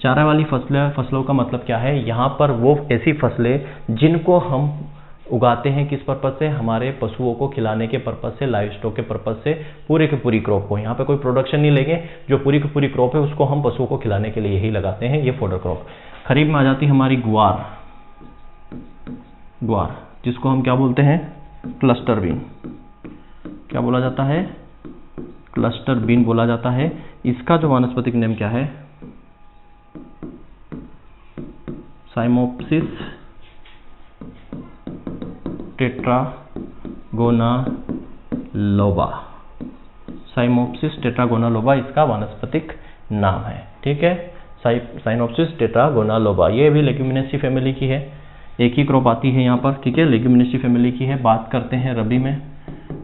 चारा वाली फसलों का मतलब क्या है, यहाँ पर वो ऐसी फसलें जिनको हम उगाते हैं किस पर्पज से, हमारे पशुओं को खिलाने के पर्पज से, लाइव स्टॉक के पर्पज से, पूरी की पूरी क्रॉप को। यहाँ पे कोई प्रोडक्शन नहीं लेंगे, जो पूरी की पूरी क्रॉप है उसको हम पशुओं को खिलाने के लिए ही लगाते हैं, ये फोडर क्रॉप। खरीफ में आ जाती है हमारी ग्वार, ग्वार जिसको हम क्या बोलते हैं, क्लस्टर बीन। क्या बोला जाता है, क्लस्टर बीन बोला जाता है। इसका जो वानस्पतिक नेम क्या है, साइमोप्सिस टेट्रागोनालोबा, साइमोप्सिस टेट्रागोनालोबा इसका वानस्पतिक नाम है। ठीक है, साइमोप्सिस टेट्रागोनालोबा, ये भी लेग्यूमिनेसी फैमिली की है, एक ही क्रॉप आती है यहाँ पर। ठीक है, लेग्यूमिनेसी फैमिली की है। बात करते हैं रबी में।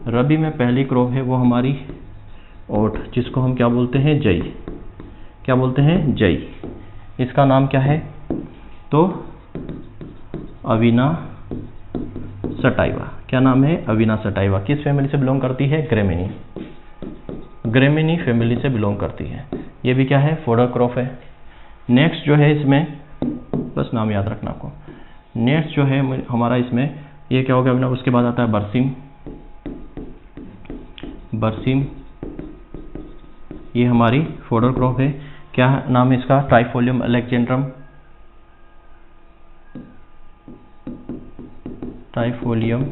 रबी में पहली क्रॉप है वो हमारी ओट, जिसको हम क्या बोलते हैं, जई। क्या बोलते हैं, जई। इसका नाम क्या है, तो अविना सटाइवा। क्या नाम है, अविना सटाइवा। किस फैमिली से बिलोंग करती है, ग्रेमिनी, ग्रेमिनी फैमिली से बिलोंग करती है। ये भी क्या है, फोडर क्रॉप है। नेक्स्ट जो है इसमें बस नाम याद रखना आपको। नेक्स्ट जो है हमारा इसमें ये क्या हो गया, उसके बाद आता है बरसीम। ये हमारी फोडर क्रॉप है। क्या नाम है इसका, ट्राइफोलियम अलेक्जेंड्रम। ट्राइफोलियम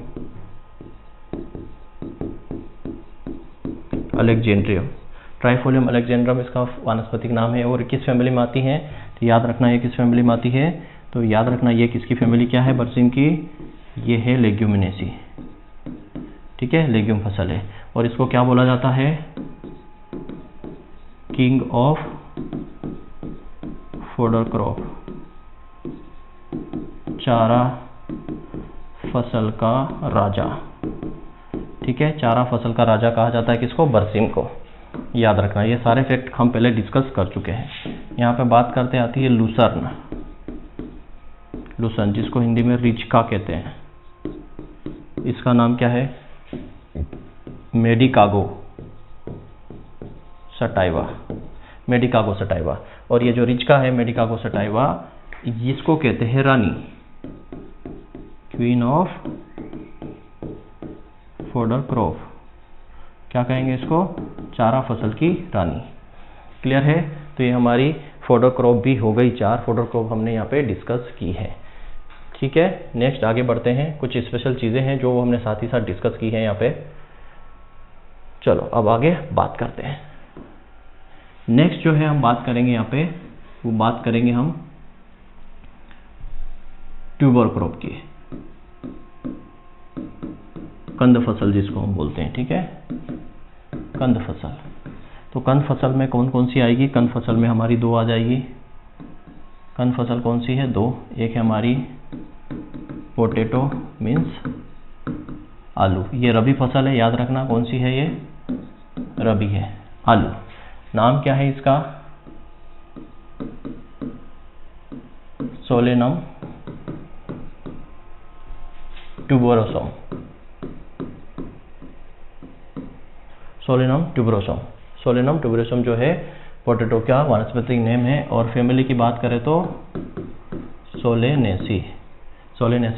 अलेक्जेंड्रम इसका वानस्पतिक नाम है। और किस फैमिली में आती है, तो याद रखना ये किस फैमिली में आती है, तो याद रखना ये किसकी फैमिली क्या है, बरसीम की, ये है लेग्यूमिनेसी। ठीक है, लेग्यूम फसल है। और इसको क्या बोला जाता है, किंग ऑफ फोडर क्रॉप, चारा फसल का राजा। ठीक है, चारा फसल का राजा कहा जाता है किसको, बरसीम को। याद रखना, ये सारे फैक्ट हम पहले डिस्कस कर चुके हैं। यहाँ पे बात करते आती है लूसर्न, जिसको हिंदी में रिचका कहते हैं। इसका नाम क्या है, मेडिकागो सटाइवा। और ये जो रिचका है, मेडिकागो सटाइवा, इसको कहते हैं रानी, क्वीन ऑफ फोडर क्रॉप। क्या कहेंगे इसको, चारा फसल की रानी। क्लियर है, तो ये हमारी फोडर क्रॉप भी हो गई, 4 फोडर क्रॉप हमने यहाँ पे डिस्कस की है। ठीक है, नेक्स्ट आगे बढ़ते हैं। कुछ स्पेशल चीज़ें हैं जो हमने साथ ही साथ डिस्कस की हैं यहाँ पे। चलो अब आगे बात करते हैं। नेक्स्ट जो है हम बात करेंगे यहाँ पे, वो बात करेंगे हम ट्यूबर क्रॉप की, कंद फसल जिसको हम बोलते हैं। ठीक है, कंद फसल। तो कंद फसल में कौन कौन सी आएगी, कंद फसल में हमारी 2 आ जाएगी। कंद फसल कौन सी है, 2। एक है हमारी पोटैटो मीन्स आलू, ये रबी फसल है, याद रखना कौन सी है, ये रबी है, आलू। नाम क्या है इसका, सोलेनम ट्यूबरोसम। सोलेनम ट्यूबरोसम जो है पोटैटो का वानस्पतिक नेम है। और फैमिली की बात करें तो सोलेनेसी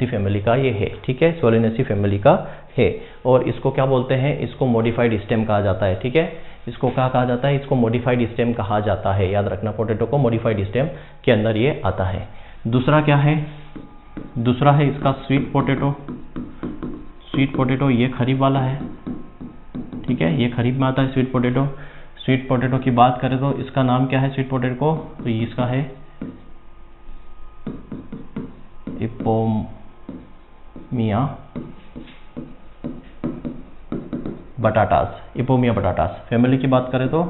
फैमिली का ये है। ठीक है, सोलेनेसी फैमिली का है। और इसको क्या बोलते हैं, इसको मॉडिफाइड स्टेम कहा जाता है। ठीक है, इसको क्या कहा जाता है, इसको मॉडिफाइड स्टेम कहा जाता है। याद रखना, पोटैटो को मॉडिफाइड स्टेम के अंदर ये आता है। दूसरा क्या है, दूसरा है इसका स्वीट पोटैटो, ये खरीफ वाला है। ठीक है, ये खरीफ में आता है स्वीट पोटैटो की बात करें तो इसका नाम क्या है स्वीट पोटैटो को, तो इसका है इपोमिया बटाटास। फैमिली की बात करें तो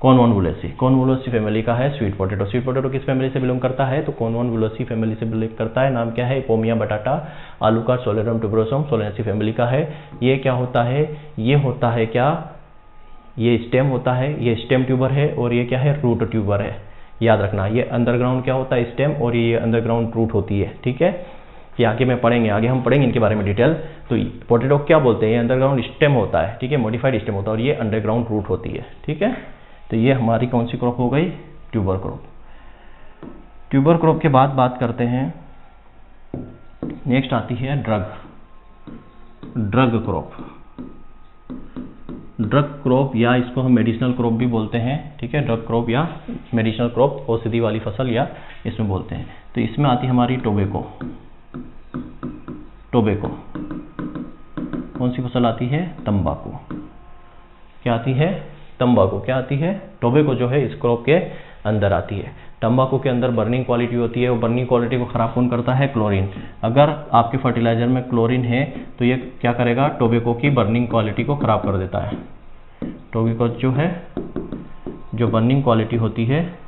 कॉर्नवोलेसी फैमिली का है स्वीट पोटैटो किस फैमिली से बिलोंग करता है, तो कॉर्नवोलेसी फैमिली से बिलोंग करता है। नाम क्या है, इपोमिया बटाटा। आलू का सोलेनम ट्यूबरोसम सोलेनेसी फैमिली का है। ये क्या होता है, ये होता है क्या, ये स्टेम होता है, ये स्टेम ट्यूबर है। और ये क्या है, रूट ट्यूबर है। याद रखना, ये अंडरग्राउंड क्या होता है, स्टेम, और ये अंडरग्राउंड रूट होती है। ठीक है, ये आगे हम पढ़ेंगे इनके बारे में डिटेल। तो पोटैटो क्या बोलते हैं, ये अंडरग्राउंड स्टेम होता है। ठीक है, मॉडिफाइड स्टेम होता है, और ये अंडरग्राउंड रूट होती है। ठीक है, तो ये हमारी कौन सी क्रॉप हो गई, ट्यूबर क्रॉप के बाद बात करते हैं, नेक्स्ट आती है ड्रग क्रॉप, या इसको हम मेडिसिनल क्रॉप भी बोलते हैं। ठीक है, ड्रग क्रॉप या मेडिसिनल क्रॉप, औषधि वाली फसल या इसमें बोलते हैं। तो इसमें आती है हमारी टोबैको। कौन सी फसल आती है, तंबाकू। क्या आती है, तंबाकू। क्या आती है, टोबैको जो है इस क्रॉप के अंदर आती है। तंबाकू के अंदर बर्निंग क्वालिटी होती है, और बर्निंग क्वालिटी को खराब कौन करता है, क्लोरीन। अगर आपके फर्टिलाइजर में क्लोरीन है तो ये क्या करेगा, टोबैको की बर्निंग क्वालिटी को खराब कर देता है। टोबैको जो है, जो बर्निंग क्वालिटी होती है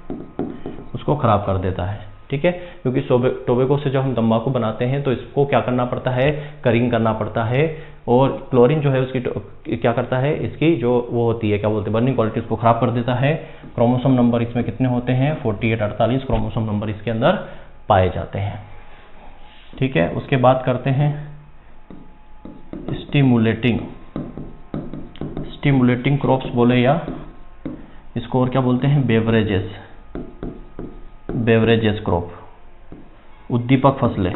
उसको खराब कर देता है। ठीक है, क्योंकि टोबैको से जब हम तंबाकू बनाते हैं तो इसको क्या करना पड़ता है, करिंग करना पड़ता है। और क्लोरीन जो है उसकी क्या करता है, इसकी जो वो होती है, क्या बोलते हैं, बर्निंग क्वालिटी, उसको खराब कर देता है। क्रोमोसोम नंबर इसमें कितने होते हैं, 48 क्रोमोसोम नंबर इसके अंदर पाए जाते हैं। ठीक है, उसके बाद करते हैं स्टिमुलेटिंग क्रॉप्स बोले या इसको और क्या बोलते हैं, बेवरेजेस, बेवरेजेस क्रॉप, उद्दीपक फसलें,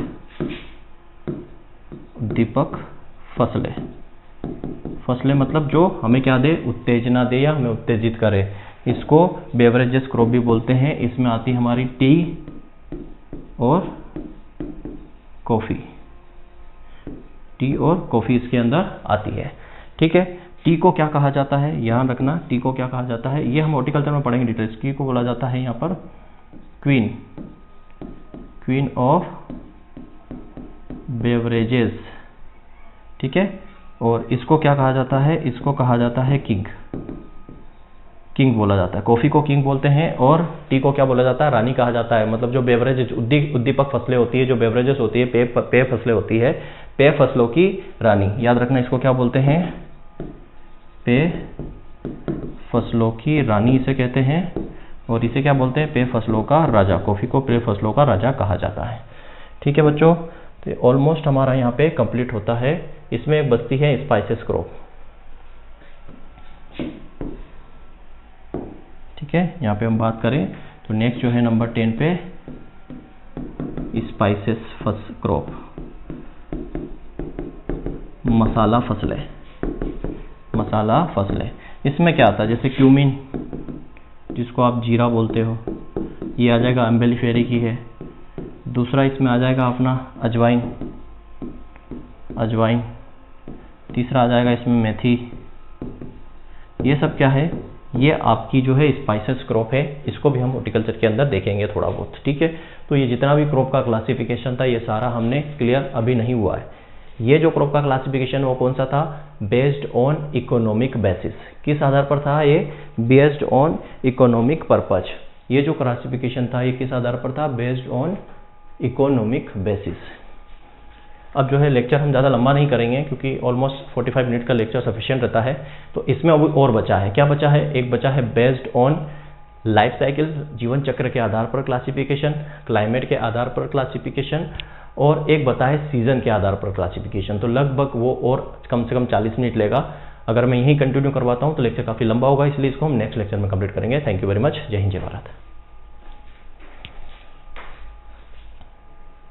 उद्दीपक फसलें, फसलें मतलब जो हमें क्या दे, उत्तेजना दे या हमें उत्तेजित करे, इसको बेवरेजेस क्रॉप भी बोलते हैं। इसमें आती है हमारी टी और कॉफ़ी, टी और कॉफ़ी इसके अंदर आती है। ठीक है, टी को क्या कहा जाता है, ध्यान रखना, टी को क्या कहा जाता है, ये हम हॉर्टिकल्चर में पढ़ेंगे डिटेल्स। टी को बोला जाता है यहाँ पर क्वीन, क्वीन ऑफ बेवरेजेस। ठीक है, और इसको क्या कहा जाता है, इसको कहा जाता है किंग, किंग बोला जाता है। कॉफ़ी को किंग बोलते हैं और टी को क्या बोला जाता है, रानी कहा जाता है। मतलब जो बेवरेजेस, उद्दीपक फसलें होती है, जो बेवरेजेस होती है, पेय फसलें होती है, पेय फसलों की रानी, याद रखना इसको क्या बोलते हैं, पेय फसलों की रानी इसे कहते हैं। और इसे क्या बोलते हैं, पेय फसलों का राजा। कॉफ़ी को पेय फसलों का राजा कहा जाता है। ठीक है बच्चों, तो ऑलमोस्ट हमारा यहाँ पे कंप्लीट होता है। इसमें एक बचती है स्पाइसेस क्रॉप। ठीक है, यहाँ पे हम बात करें तो नेक्स्ट जो है नंबर 10 पे स्पाइसेस क्रॉप, मसाला फसलें, मसाला फसलें। इसमें क्या आता है, जैसे क्यूमिन जिसको आप जीरा बोलते हो, ये आ जाएगा अम्बेलिफेरी की है। दूसरा इसमें आ जाएगा अपना अजवाइन, अजवाइन। तीसरा आ जाएगा इसमें मेथी। ये सब क्या है, ये आपकी जो है स्पाइसेस क्रॉप है। इसको भी हम हॉर्टिकल्चर के अंदर देखेंगे थोड़ा बहुत। ठीक है, तो ये जितना भी क्रॉप का क्लासिफिकेशन था ये सारा हमने क्लियर अभी नहीं हुआ है। ये जो क्रॉप का क्लासिफिकेशन वो कौन सा था, बेस्ड ऑन इकोनॉमिक बेसिस। किस आधार पर था ये, बेस्ड ऑन इकोनॉमिक पर्पज। ये जो क्लासिफिकेशन था ये किस आधार पर था, बेस्ड ऑन इकोनॉमिक बेसिस। अब जो है लेक्चर हम ज़्यादा लंबा नहीं करेंगे क्योंकि ऑलमोस्ट 45 मिनट का लेक्चर सफिशिएंट रहता है। तो इसमें अभी और बचा है, क्या बचा है, एक बचा है बेस्ड ऑन लाइफ साइकिल, जीवन चक्र के आधार पर क्लासिफिकेशन, क्लाइमेट के आधार पर क्लासिफिकेशन, और एक बता है सीजन के आधार पर क्लासिफिकेशन। तो लगभग वो और कम से कम 40 मिनट लेगा। अगर मैं यही कंटिन्यू करवाता हूँ तो लेक्चर काफ़ी लंबा होगा, इसलिए इसको हम नेक्स्ट लेक्चर में कंप्लीट करेंगे। Thank you very much. जय हिंद, जय भारत।